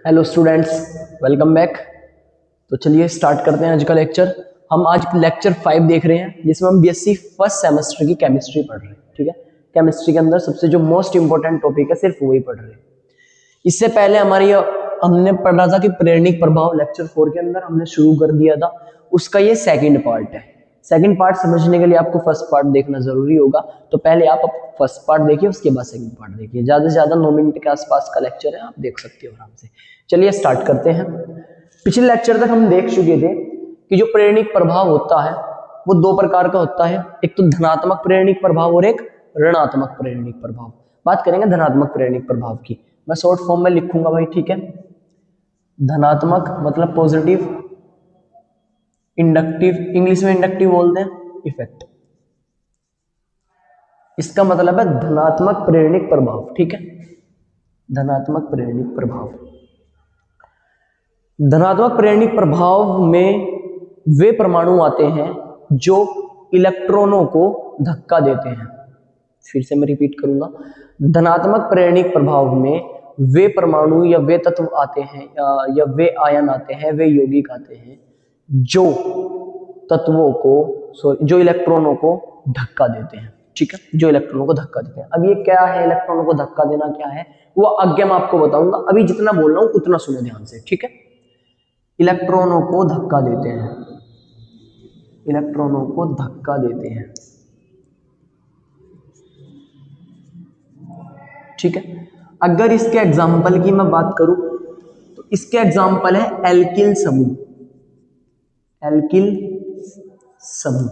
Hello students, welcome back. तो चलिए start करते हैं आज का लेक्चर। हम आज लेक्चर 5 देख रहे हैं जिसमें हम बीएससी फर्स्ट सेमेस्टर की केमिस्ट्री पढ़ रहे हैं। ठीक है, केमिस्ट्री के अंदर सबसे जो मोस्ट इंपॉर्टेंट टॉपिक है सिर्फ वही पढ़ रहे हैं। इससे पहले हमने पढ़ा था कि प्रेरणिक प्रभाव लेक्चर 4 के अंदर हमने शुरू कर दिया था। उसका ये सेकंड पार्ट है। सेकंड पार्ट समझने के लिए आपको फर्स्ट पार्ट देखना जरूरी होगा। तो पहले आप फर्स्ट पार्ट देखिए, उसके बाद सेकंड पार्ट देखिए। ज्यादा से ज्यादा 9 मिनट के आसपास का लेक्चर है, आप देख सकते हो आराम से। चलिए स्टार्ट करते हैं। पिछले लेक्चर तक हम देख चुके थे कि जो प्रेरणिक प्रभाव होता है वो दो प्रकार का होता है, एक तो धनात्मक प्रेरणिक प्रभाव और एक ऋणात्मक प्रेरणिक प्रभाव। बात करेंगे धनात्मक प्रेरणिक प्रभाव की। मैं शॉर्ट फॉर्म में लिखूंगा भाई, ठीक है। धनात्मक मतलब पॉजिटिव, इंडक्टिव, इंग्लिश में इंडक्टिव बोलते हैं, इफेक्ट। इसका मतलब है धनात्मक प्रेरणिक प्रभाव। ठीक है, धनात्मक प्रेरणिक प्रभाव। धनात्मक प्रेरणिक प्रभाव में वे परमाणु आते हैं जो इलेक्ट्रॉनों को धक्का देते हैं। फिर से मैं रिपीट करूंगा, धनात्मक प्रेरणिक प्रभाव में वे परमाणु या वे तत्व आते हैं या वे आयन आते हैं, वे यौगिक आते हैं जो तत्वों को जो इलेक्ट्रॉनों को धक्का देते हैं। ठीक है, जो इलेक्ट्रॉनों को धक्का देते हैं। अब ये क्या है, इलेक्ट्रॉनों को धक्का देना क्या है वो आगे मैं आपको बताऊंगा। अभी जितना बोल रहा हूं उतना सुनो ध्यान से, ठीक है। इलेक्ट्रॉनों को धक्का देते हैं, इलेक्ट्रॉनों को धक्का देते हैं। ठीक है, अगर इसके एग्जाम्पल की मैं बात करूं तो इसके एग्जाम्पल है एल्किल समूह। एल्किल समूह,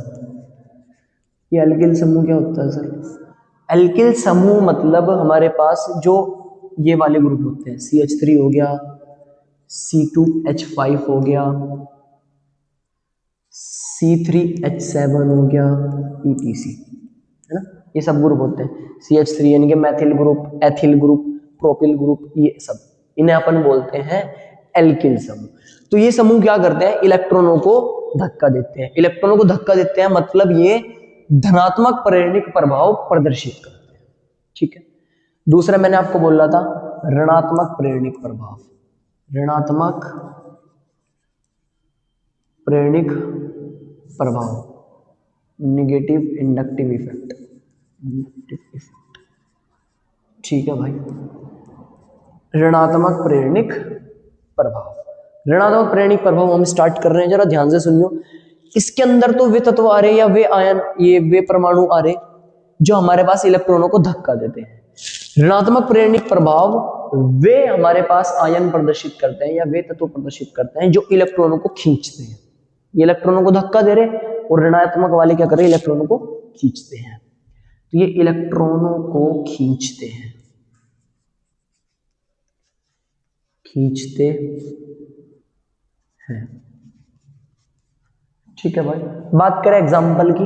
ये एल्किल समूह क्या होता है सर? एल्किल समूह मतलब हमारे पास जो ये वाले ग्रुप होते हैं, CH3 हो गया, C2H5 हो गया, C3H7 हो गया, ETC, है ना। ये सब ग्रुप होते हैं। CH3 यानी कि Maithil group, ethyl group, propyl group, ये सब इन्हें अपन बोलते हैं एल्किल समूह। तो ये समूह क्या करते हैं, इलेक्ट्रॉनों को धक्का देते हैं। इलेक्ट्रॉनों को धक्का देते हैं मतलब ये धनात्मक प्रेरणिक प्रभाव प्रदर्शित करते हैं। ठीक है, दूसरा मैंने आपको बोला था ऋणात्मक प्रेरणिक प्रभाव। ऋणात्मक प्रेरणिक प्रभाव, निगेटिव इंडक्टिव इफेक्ट। ठीक है भाई, ऋणात्मक प्रेरणिक प्रभाव। ऋणात्मक प्रेरणिक प्रभाव हम स्टार्ट कर रहे हैं, जरा ध्यान से सुनियो। इसके अंदर तो वे तत्व आ रहे या वे आयन, ये वे परमाणु आ रहे जो हमारे पास इलेक्ट्रॉनों को धक्का देते हैं। ऋणात्मक प्रेरणिक प्रभाव वे हमारे पास आयन प्रदर्शित करते हैं या वे तत्व प्रदर्शित करते हैं जो इलेक्ट्रॉनों को खींचते हैं। ये इलेक्ट्रॉनों को धक्का दे रहे और ऋणात्मक वाले क्या कर रहे हैं, इलेक्ट्रॉनों को खींचते हैं। तो ये इलेक्ट्रॉनों को खींचते हैं, खींचते हैं। ठीक है भाई, बात करें एग्जाम्पल की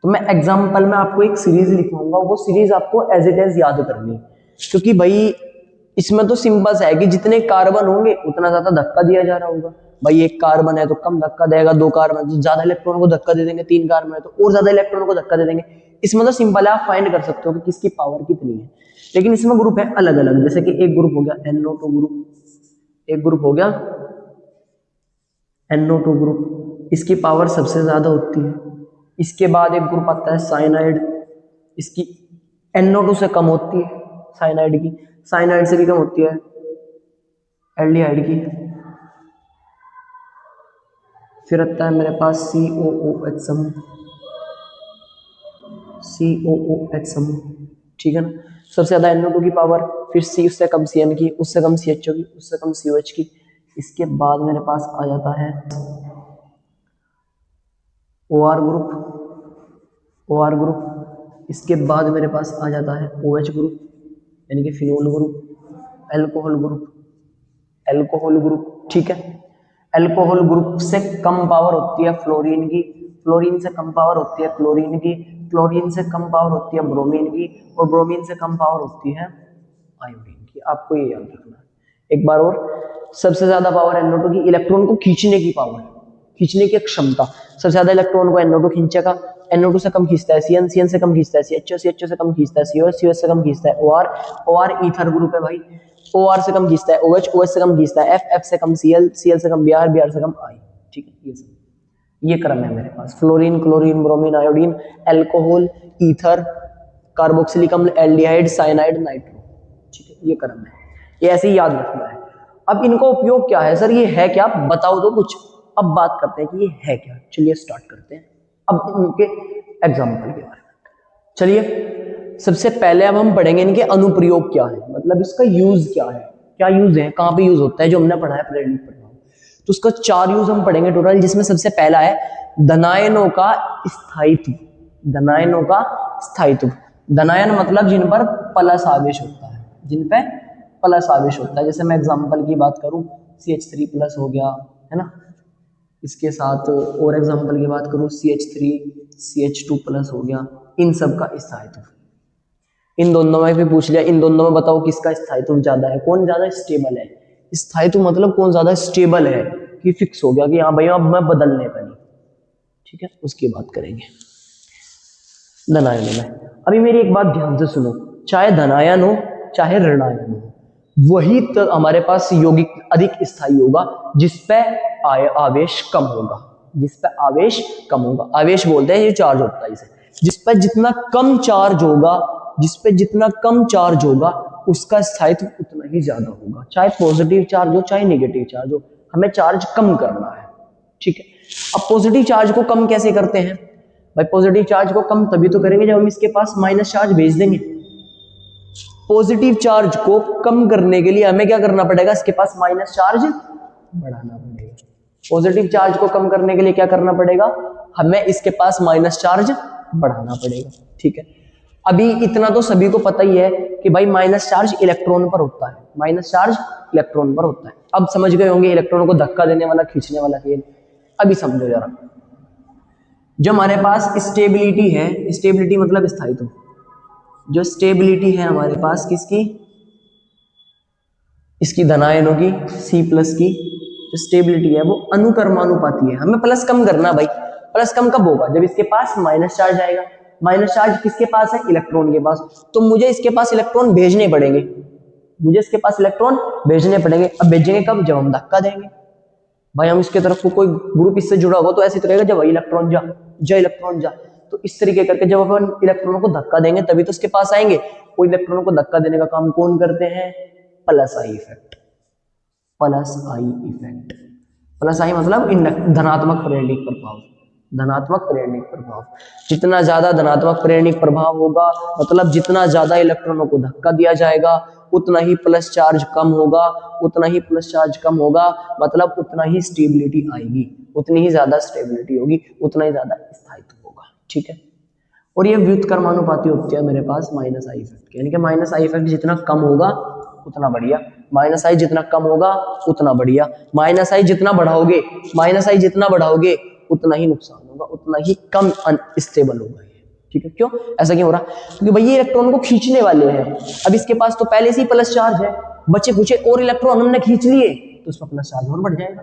तो मैं एग्जाम्पल में आपको एक सीरीज लिखवाऊंगा, वो सीरीज आपको एज इट इज याद करनी है। क्योंकि भाई इसमें तो सिंपल सा है कि जितने कार्बन होंगे उतना ज्यादा धक्का दिया जा रहा होगा। भाई एक कार्बन है तो कम धक्का देगा, दो कार्बन तो ज्यादा इलेक्ट्रॉनों को धक्का दे देंगे, तीन कार्बन है तो और ज्यादा इलेक्ट्रॉनों को धक्का दे देंगे। इसमें तो सिंपल है, आप फाइंड कर सकते हो कि किसकी पावर कितनी है। लेकिन इसमें ग्रुप है अलग अलग, जैसे कि एक ग्रुप हो गया NO2 ग्रुप, एक ग्रुप हो गया NO2 ग्रुप, इसकी पावर सबसे ज्यादा होती है। इसके बाद एक ग्रुप आता है साइनाइड, इसकी NO2 से कम होती है, साइनाइड की, साइनाइड से भी कम होती है एल्डिहाइड की। फिर आता है मेरे पास COOH समूह, COOH समूह। ठीक है ना, सबसे ज्यादा NO2 की पावर, फिर C, उससे कम CN की, उससे कम CHO की, उससे कम COH की। इसके बाद मेरे पास आ जाता है OR ग्रुप, OR ग्रुप। इसके बाद मेरे पास आ जाता है OH ग्रुप यानी कि phenol group, alcohol group, alcohol group. ठीक है, अल्कोहल ग्रुप से कम पावर होती है फ्लोरीन की, फ्लोरीन से कम पावर होती है क्लोरीन की, क्लोरीन से कम पावर होती है ब्रोमीन की, और ब्रोमीन से कम पावर होती है आयोडीन की। आपको ये याद रखना है। एक बार और, सबसे ज्यादा पावर NO2 की, इलेक्ट्रॉन को खींचने की पावर, खींचने की क्षमता, सबसे ज्यादा इलेक्ट्रॉन को NO2 खींचेगा, NO2 से कम खींचता है CN, CN से कम खींचता है CHO, CHO से कम खींचता है COH, COH से कम खींचता है OR, OR ईथर ग्रुप है भाई। OR से कम खींचता है OH, OH से कम खींचता है F, F से कम Cl, Cl से कम Br, Br से कम I। ठीक है, ये क्रम है मेरे पास, fluorine, chlorine, bromine, iodine, alcohol, ether, carboxylic अम्ल, एल्डिहाइड, साइनाइड, नाइट्रो। ठीक है, ये क्रम है, ये ऐसे ही याद रखना है। अब इनका उपयोग क्या है सर, ये है क्या, बताओ तो कुछ। अब बात करते हैं कि ये है क्या। चलिए स्टार्ट करते हैं अब इनके एग्जाम्पल के बारे में। चलिए सबसे पहले अब हम पढ़ेंगे इनके अनुप्रयोग क्या है, मतलब इसका यूज क्या है, क्या यूज है, कहाँ पे यूज होता है, जो हमने पढ़ा है प्रेरणिक प्रभाव। तो उसका 4 यूज हम पढ़ेंगे टोटल, जिसमें सबसे पहला है धनायनों का स्थायित्व। धनायनों का स्थायित्व, धनायन मतलब जिन पर प्लस आवेश होता है, जिन पे प्लस आवेश होता है। जैसे मैं एग्जांपल की बात करूं, CH3 प्लस हो गया है ना, इसके साथ और एग्जांपल की बात करूं CH3 CH2 प्लस हो गया, इन सब का स्थायित्व। इन दोनों में भी पूछ लिया, इन दोनों में बताओ किसका स्थायित्व ज्यादा है, कौन ज्यादा स्टेबल है। स्थायित्व मतलब कौन ज्यादा स्टेबल है, कि फिक्स हो गया कि हाँ भाई अब मैं बदलने का नहीं। ठीक है, उसकी बात करेंगे धनायन में। अभी मेरी एक बात ध्यान से सुनो, चाहे धनायन हो चाहे ऋणायन हो, वही तो हमारे पास यौगिक अधिक स्थायी होगा जिस पे आवेश कम होगा, जिस पे आवेश कम होगा। आवेश बोलते हैं ये चार्ज होता है इसे, जिस पे जितना कम चार्ज होगा, जिस पे जितना कम चार्ज होगा उसका स्थायित्व उतना ही ज्यादा होगा। चाहे पॉजिटिव चार्ज हो चाहे नेगेटिव चार्ज हो, हमें चार्ज कम करना है। ठीक है, अब पॉजिटिव चार्ज को कम कैसे करते हैं भाई, पॉजिटिव चार्ज को कम तभी तो करेंगे जब हम इसके पास माइनस चार्ज भेज देंगे। पॉजिटिव चार्ज को कम करने के लिए हमें क्या करना पड़ेगा, इसके पास माइनस चार्ज बढ़ाना पड़ेगा। पॉजिटिव चार्ज को कम करने के लिए क्या करना पड़ेगा, हमें इसके पास माइनस चार्ज बढ़ाना पड़ेगा। ठीक है, अभी इतना तो सभी को पता ही है कि भाई माइनस चार्ज इलेक्ट्रॉन पर होता है, माइनस चार्ज इलेक्ट्रॉन पर होता है। अब समझ गए होंगे इलेक्ट्रॉनों को धक्का देने वाला, खींचने वाला खेल। अभी समझो जरा, जो हमारे पास स्टेबिलिटी है, स्टेबिलिटी मतलब स्थायित्व, जो स्टेबिलिटी है हमारे पास किसकी, इसकी धनायनों की, C+ की जो स्टेबिलिटी है वो अनुक्रमानुपाती है। हमें प्लस कम करना भाई, प्लस कम कब होगा, जब इसके पास माइनस चार्ज आएगा। माइनस चार्ज किसके पास है, इलेक्ट्रॉन के पास, तो मुझे इसके पास इलेक्ट्रॉन भेजने पड़ेंगे, मुझे इसके पास इलेक्ट्रॉन भेजने पड़ेंगे। अब भेजेंगे कब, जब हम धक्का देंगे। भाई हम इसके तरफ को कोई ग्रुप इससे जुड़ा होगा तो ऐसे तो रहेगा, जब इलेक्ट्रॉन जा जा इलेक्ट्रॉन जा, तो इस तरीके करके जब अपन इलेक्ट्रॉनों को धक्का देंगे तभी तो उसके पास आएंगे। कोई इलेक्ट्रॉनों को धक्का देने का काम कौन करते हैं, plus I effect. Plus I effect, plus I मतलब धनात्मक प्रेरणिक प्रभाव, धनात्मक प्रेरणिक प्रभाव। जितना ज्यादा धनात्मक प्रेरणिक प्रभाव होगा, मतलब जितना ज्यादा इलेक्ट्रॉनों को धक्का दिया जाएगा उतना ही प्लस चार्ज कम होगा, उतना ही प्लस चार्ज कम होगा, मतलब उतना ही स्टेबिलिटी आएगी, उतनी ही ज्यादा स्टेबिलिटी होगी, उतना ही ज्यादा स्थायित्व होगा। ठीक है, और ये व्युत्क्रमानुपाती होती है मेरे पास माइनस आई इफेक्ट, यानी कि माइनस आई इफेक्ट जितना कम होगा उतना बढ़िया, माइनस आई जितना कम होगा उतना बढ़िया, माइनस आई जितना बढ़ाओगे, माइनस आई जितना बढ़ाओगे उतना ही नुकसान होगा, उतना ही कम अनस्टेबल होगा। ठीक है, क्यों ऐसा क्यों हो रहा, क्योंकि भाई ये इलेक्ट्रॉन को खींचने वाले हैं। अब इसके पास तो पहले से ही प्लस चार्ज है, बचे कुछ और इलेक्ट्रॉन हमने खींच लिए तो उसका प्लस चार्ज और बढ़ जाएगा।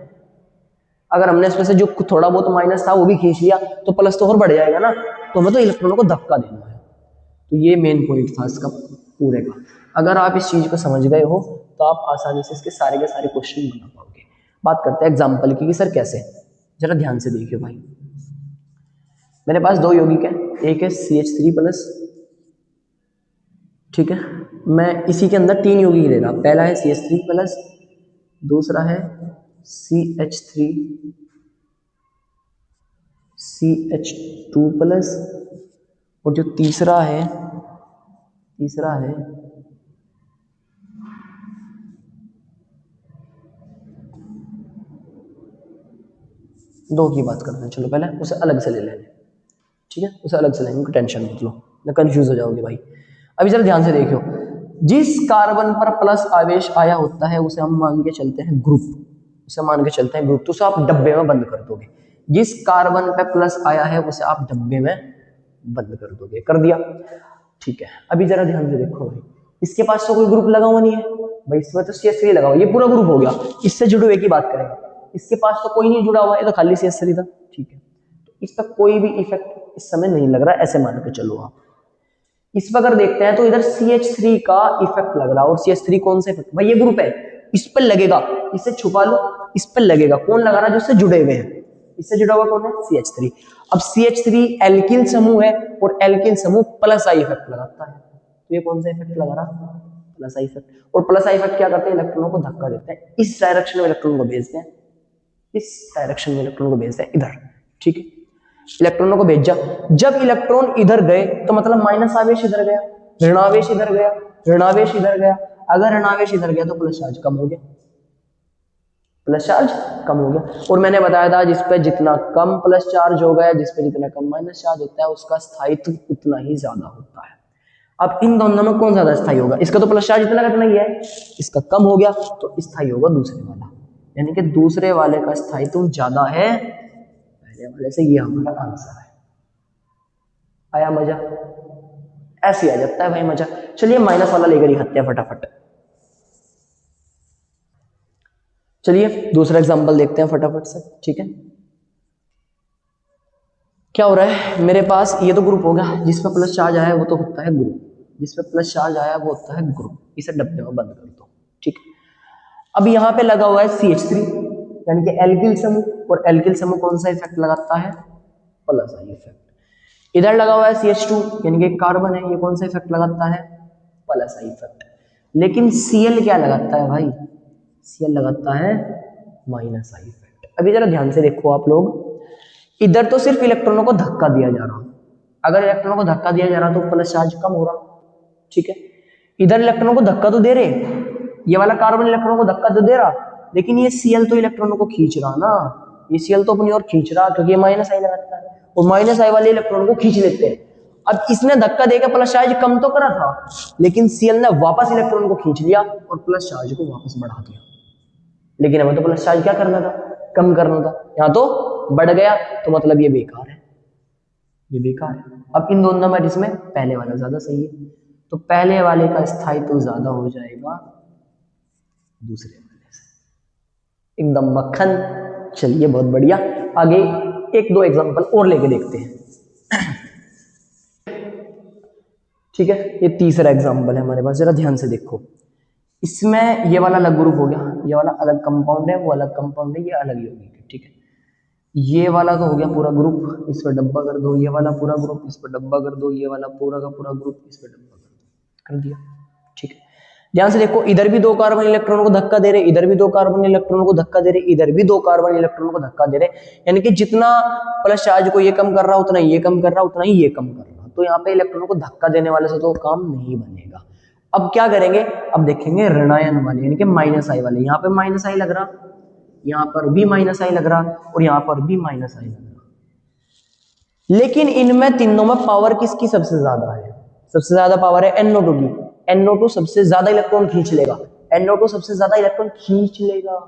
अगर हमने इसमें से जो थोड़ा बहुत माइनस था वो भी खींच लिया तो प्लस तो और बढ़ जाएगा ना, तो हमें तो इलेक्ट्रॉनों को धक्का देना है। तो ये मेन पॉइंट था इसका पूरे का। अगर आप इस चीज को समझ गए हो तो आप आसानी से इसके सारे के सारे क्वेश्चन बना पाओगे। बात करते हैं एग्जाम्पल की कि सर कैसे, जरा ध्यान से देखिए भाई। मेरे पास 2 यौगिक है, एक है CH3+, ठीक है, मैं इसी के अंदर 3 यौगिक ले रहा, पहला है CH3+, दूसरा है CH3 CH2+, और जो तीसरा है 2 की बात करते हैं। चलो पहले उसे अलग से ले लेंगे, ठीक है, उसे अलग से लेंगे, टेंशन मत लो, ना कंफ्यूज हो जाओगे भाई। अभी जरा ध्यान से देखियो, जिस कार्बन पर प्लस आवेश आया होता है उसे हम मान के चलते हैं ग्रुप, उसे मान के चलते हैं ग्रुप, तो उसे आप डब्बे में बंद कर दोगे। जिस कार्बन पे प्लस आया है उसे आप डब्बे में बंद कर दोगे, कर दिया, ठीक है। अभी जरा ध्यान से देखो भाई, इसके पास तो कोई ग्रुप लगा हुआ नहीं है भाई, इसमें तो CH3 लगा हुआ, ये पूरा ग्रुप हो गया, इससे जुड़े हुए की बात करेंगे। इसके पास तो कोई नहीं जुड़ा हुआ, ये तो खाली CH3 था, ठीक है, तो इस पर कोई भी इफेक्ट इस समय नहीं लग रहा, ऐसे मान के चलो आप। इस पर अगर देखते हैं तो इधर CH3 का इफेक्ट लग रहा है, और CH3 कौन सा इफेक्ट भाई, ये ग्रुप है, इस पर लगेगा, इसे छुपा लो, इस पर लगेगा, कौन लगा रहा है, जो इससे जुड़े हुए हैं, इससे जुड़ा हुआ कौन है, CH3। अब CH3 एल्किल समूह है, और एल्किल समूह प्लस आई इफेक्ट लगाता है, तो ये कौन सा इफेक्ट लगा रहा, प्लस आई इफेक्ट। और प्लस आई इफेक्ट क्या करते हैं, इलेक्ट्रॉनों को धक्का देते हैं, इस डायरेक्शन में इलेक्ट्रॉन को भेजते हैं, इस डायरेक्शन में इलेक्ट्रॉन को भेजते हैं इधर, ठीक है, इलेक्ट्रॉनों को भेजा, जब इलेक्ट्रॉन इधर गए तो मतलब माइनस आवेश इधर गया, ऋणावेश इधर गया, ऋणावेश इधर गया, अगर ऋणावेश इधर गया तो प्लस चार्ज कम हो गया, प्लस चार्ज कम हो गया। और मैंने बताया था जिस पे जितना कम प्लस चार्ज होगा, जिस पे जितना कम माइनस चार्ज होता है, उसका स्थायित्व उतना ही ज्यादा होता है। अब इन दोनों में कौन ज्यादा स्थायी होगा, इसका तो प्लस चार्ज इतना का इतना ही है, इसका कम हो गया तो स्थायी होगा दूसरे वाला, यानी कि दूसरे वाले का स्थायित्व ज्यादा है पहले वाले से, ये हमारा आंसर है। आया मजा, ऐसे आ जाता है भाई मजा। चलिए माइनस वाला लेकर ही खाते हैं फटाफट। चलिए दूसरा एग्जांपल देखते हैं फटाफट से, ठीक है। क्या हो रहा है मेरे पास, ये तो ग्रुप होगा, जिस पे प्लस चार्ज आया है वो तो होता है ग्रुप, जिस पे प्लस चार्ज आया वो होता है ग्रुप, इसे डब्बे में बंद कर दो, ठीक है। अब यहाँ पे लगा हुआ है CH3 यानी कि एल्किल समूह, और एल्किल समूह कौन सा इफेक्ट लगाता है, प्लस आई इफेक्ट। इधर लगा हुआ है CH2 यानी कि कार्बन है, ये कौन सा इफेक्ट लगाता है, प्लस आई इफेक्ट। लेकिन Cl क्या लगाता है भाई, Cl लगाता है माइनस आई इफेक्ट। अभी जरा ध्यान से देखो आप लोग, इधर तो सिर्फ इलेक्ट्रॉनों को धक्का दिया जा रहा, अगर इलेक्ट्रॉनों को धक्का दिया जा रहा तो प्लस चार्ज कम हो रहा, ठीक है। इधर इलेक्ट्रॉनों को धक्का तो दे रहे, ये वाला कार्बन इलेक्ट्रॉनों को धक्का तो दे रहा, लेकिन ये Cl तो इलेक्ट्रॉनों को खींच रहा ना, ये Cl तो अपनी ओर खींच रहा, क्योंकि ये माइनस आई लगाता है, और माइनस आई वाले इलेक्ट्रॉन को खींच लेते हैं। अब इसने धक्का देकर प्लस चार्ज कम तो करा था, लेकिन Cl ने वापस इलेक्ट्रॉन को खींच लिया और प्लस चार्ज को वापस बढ़ा दिया। लेकिन हमें तो प्लस चार्ज क्या करना था, कम करना था, यहाँ तो बढ़ गया, तो मतलब ये बेकार है, ये बेकार है। अब इन दोनों में जिसमें पहले वाला ज्यादा सही है, तो पहले वाले का स्थायित्व ज्यादा हो जाएगा दूसरे वाले से, एकदम मक्खन। चलिए बहुत बढ़िया, आगे एक दो एग्जांपल और लेके देखते हैं, ठीक है। ये तीसरा एग्जांपल है हमारे पास, जरा ध्यान से देखो, इसमें ये वाला अलग ग्रुप हो गया, ये वाला अलग कंपाउंड है, वो अलग कंपाउंड है, ये अलग यौगिक है, ठीक है। ये वाला तो हो गया पूरा ग्रुप, इस पर डब्बा कर दो, ये वाला पूरा ग्रुप इस पर डब्बा कर दो, ये वाला पूरा का पूरा ग्रुप इस पर डब्बा कर दिया, ठीक है। ध्यान से देखो, इधर भी 2 कार्बन इलेक्ट्रॉनों को धक्का दे रहे, इधर भी 2 कार्बन इलेक्ट्रॉनों को धक्का दे रहे, इधर भी 2 कार्बन इलेक्ट्रॉनों को धक्का दे रहे, यानी कि जितना प्लस चार्ज को ये कम कर रहा उतना ये कम कर रहा, उतना ही ये कम कर रहा, तो यहाँ पे इलेक्ट्रॉनों को धक्का देने वाले से तो काम नहीं बनेगा। अब क्या करेंगे, अब देखेंगे ऋणायन वाले यानी कि माइनस आई वाले, यहाँ पे माइनस आई लग रहा, यहाँ पर भी माइनस आई लग रहा, और यहाँ पर भी माइनस आई लग रहा, लेकिन इनमें तीनों में पावर किसकी सबसे ज्यादा है, सबसे ज्यादा पावर है NO2 की, NO2 सबसे ज्यादा इलेक्ट्रॉन खींच लेगा, NO2 सबसे ज्यादा इलेक्ट्रॉन खींच लेगा,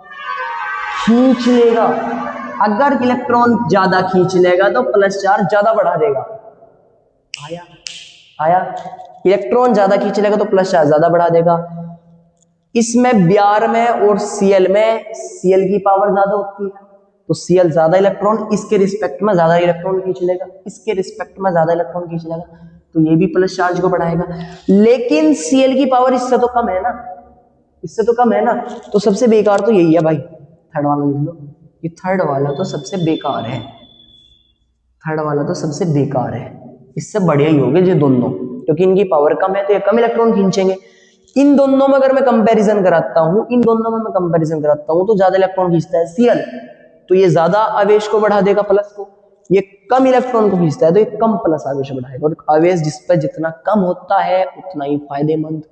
खींच लेगा। अगर इलेक्ट्रॉन ज्यादा खींच लेगा तो प्लस चार्ज ज्यादा बढ़ा देगा, आया आया, इलेक्ट्रॉन ज्यादा खींच लेगा तो प्लस चार्ज ज्यादा बढ़ा देगा। इसमें Br में और Cl में Cl की पावर ज्यादा होती है, तो Cl ज्यादा इलेक्ट्रॉन इसके रिस्पेक्ट में ज्यादा इलेक्ट्रॉन खींच लेगा, इसके रिस्पेक्ट में ज्यादा इलेक्ट्रॉन खींच लेगा, तो ये भी प्लस चार्ज को बढ़ाएगा। लेकिन Cl की पावर इससे तो कम है ना, इससे तो कम है ना, तो सबसे बेकार तो यही है भाई, थर्ड वाला लिख लो, ये थर्ड वाला तो सबसे बेकार है, थर्ड वाला तो सबसे बेकार है, इससे बढ़िया ही होंगे ये दोनों, क्योंकि इनकी पावर कम है तो ये कम इलेक्ट्रॉन खींचेंगे। इन दोनों में अगर मैं कंपैरिजन कराता हूं, इन दोनों में मैं कंपैरिजन कराता हूं, तो ज्यादा इलेक्ट्रॉन खींचता है Cl, तो ये ज्यादा आवेश को बढ़ा देगा प्लस को, ये कम इलेक्ट्रॉन को खींचता है तो ये कम प्लस आवेश बढ़ाएगा, और आवेश जिस पर जितना कम होता है उतना ही फायदेमंद,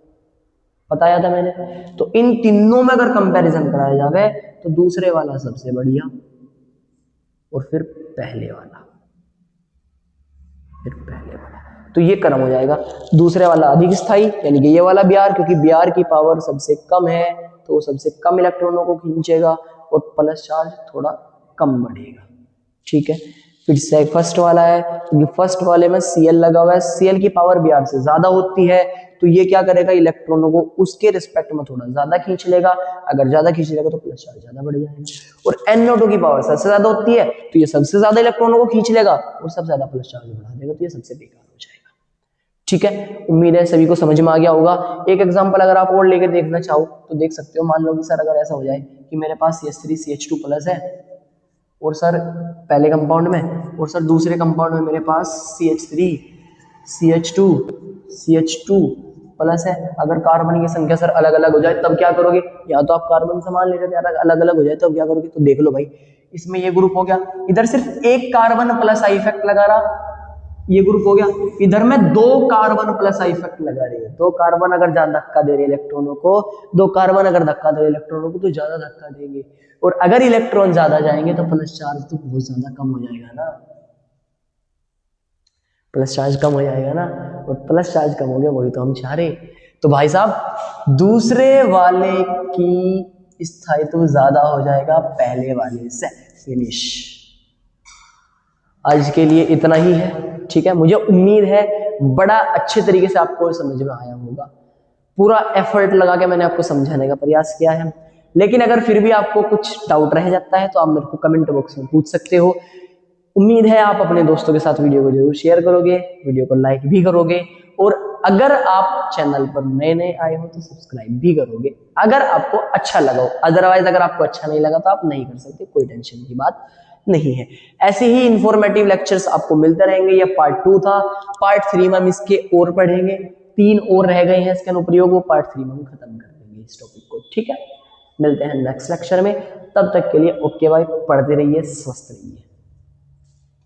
बताया था मैंने। तो इन तीनों में अगर कंपैरिजन कराया जाए तो दूसरे वाला सबसे बढ़िया, और फिर पहले वाला, फिर पहले वाला, तो ये क्रम हो जाएगा। दूसरे वाला अधिक स्थायी यानी कि ये वाला Br, क्योंकि Br की पावर सबसे कम है तो सबसे कम इलेक्ट्रॉनों को खींचेगा और प्लस चार्ज थोड़ा कम बढ़ेगा, ठीक है। फिर से फर्स्ट वाला है, क्योंकि फर्स्ट वाले में Cl लगा हुआ है, Cl की पावर Br से ज्यादा होती है, तो ये क्या करेगा, इलेक्ट्रॉनों को उसके रिस्पेक्ट में थोड़ा ज्यादा खींच लेगा, अगर ज्यादा खींच लेगा तो प्लस चार्ज ज्यादा बढ़ जाएगा। और NO2 की पावर सबसे ज्यादा होती है, तो ये सबसे ज्यादा इलेक्ट्रॉनों को खींच लेगा और सबसे ज्यादा प्लस चार्ज बढ़ा देगा, तो ये सबसे बेकार हो जाएगा। ठीक है, उम्मीद है सभी को समझ में आ गया होगा। एक एग्जांपल अगर आप और लेकर देखना चाहो तो देख सकते हो। मान लो कि सर अगर ऐसा हो जाए कि मेरे पास CH3CH2 प्लस है और सर पहले कंपाउंड में, और सर दूसरे कंपाउंड में मेरे पास CH3CH2 CH2 प्लस है। अगर कार्बन की संख्या सर अलग अलग हो जाए तब क्या करोगे? या तो आप कार्बन समान ले लेते, अलग अलग हो जाए तब क्या करोगे? तो देख लो भाई, इसमें ये ग्रुप हो गया, इधर सिर्फ एक कार्बन प्लस आई इफेक्ट लगा रहा, ये ग्रुप हो गया। इधर में दो कार्बन प्लस आई इफेक्ट लगा रही है, दो कार्बन अगर ज्यादा धक्का दे रहे इलेक्ट्रॉनों को, दो कार्बन अगर धक्का दे रहे इलेक्ट्रॉनों को तो ज्यादा धक्का देंगे, और अगर इलेक्ट्रॉन ज्यादा जाएंगे तो प्लस चार्ज तो बहुत ज्यादा कम हो जाएगा ना, प्लस चार्ज कम हो जाएगा ना, और प्लस चार्ज कम हो गया वही तो हम चाह रहे। तो भाई साहब दूसरे वाले की स्थायित्व ज्यादा हो जाएगा पहले वाले से। फिनिश। आज के लिए इतना ही है, ठीक है। मुझे उम्मीद है बड़ा अच्छे तरीके से आपको समझ में आया होगा। पूरा एफर्ट लगा के मैंने आपको समझाने का प्रयास किया है, लेकिन अगर फिर भी आपको कुछ डाउट रह जाता है तो आप मेरे को कमेंट बॉक्स में पूछ सकते हो। उम्मीद है आप अपने दोस्तों के साथ वीडियो को जरूर शेयर करोगे, वीडियो को लाइक भी करोगे, और अगर आप चैनल पर नए नए आए हो तो सब्सक्राइब भी करोगे अगर आपको अच्छा लगा हो। अदरवाइज अगर आपको अच्छा नहीं लगा तो आप नहीं कर सकते, कोई टेंशन की बात नहीं है। ऐसे ही इंफॉर्मेटिव लेक्चर्स आपको मिलते रहेंगे। ये पार्ट 2 था, पार्ट 3 में हम इसके और पढ़ेंगे, 3 और रह गए हैं इसके अनुप्रयोग, वो पार्ट 3 में हम खत्म कर देंगे इस टॉपिक को, ठीक है। मिलते हैं नेक्स्ट लेक्चर में, तब तक के लिए ओके बाय, पढ़ते रहिए, स्वस्थ रहिए।